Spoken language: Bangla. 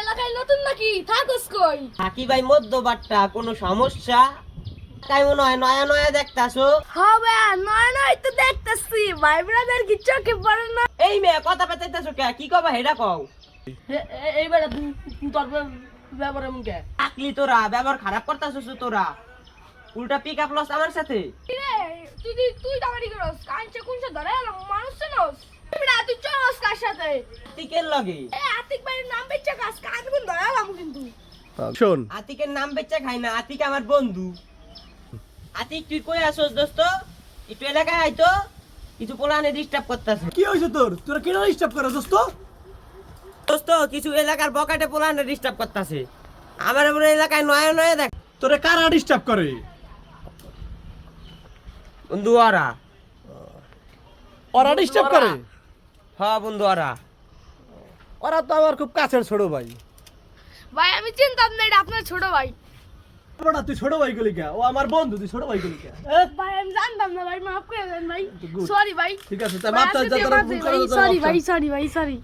এলাকায় নতুন নাকি থাকস কই? থাকি ভাই মধ্যবাট্টা, কোনো সমস্যা? তাই মনে হয় নয়া নয়া দেখতাছো। হবে নয় নয় তো দেখতেছি ভাই ব্রাদার কি চোখে পড়ে না? এই মেয়ে কথা পেতাইতাছো কে? কি কবা হেডা কও। এইবার তোর ব্যবহার মুখে আকলি তোরা ব্যবহার খারাপ করতাছস তোরা, উল্টা পিক আপ লস আমার সাথে। রে তুই দাঁড়াই করস কাঞ্চে কুঞ্চে ধরে মানুষ নস তুই চলস কার সাথে? আতিকের লগে। আতিক ভাইয়ের নাম বেচে কাজ কাজ গুন ধরালাম কিন্তু। শোন, আতিকের নাম বেচা খাই না, আতিক আমার বন্ধু। আতিক তুই কই আসোস দোস্ত? একটু এলাকায় আইতো, কিছু পোলানে ডিস্টার্ব করতেছে। কি হয়েছে তোর? তোরা কেন ডিস্টার্ব করে দোস্ত? দোস্ত কিছু এলাকার বকাটে পোলানে ডিস্টার্ব করতেছে। আমার পুরো এলাকায় নয়া নয়া দেখ। তোরে কারা ডিস্টার্ব করে? বন্ধু ওরা। ওরা ডিস্টার্ব করে? হ্যাঁ বন্ধু ওরা। ওরা তো আমার খুব কাছের ছোট ভাই। ভাই আমি চিন্তাম না এটা আপনার ছোট ভাই। বড়া তুই ছোট ভাই গলি কে? ও আমার বন্ধু, তুই ছোট ভাই গলি কে? ভাই আমি জানতাম না ভাই, মাফ করে দেন ভাই। Good. সরি ভাই। ঠিক আছে, তাই মাপ চাই, যা তোরা ভুল করে সরি ভাই, সরি ভাই, সরি।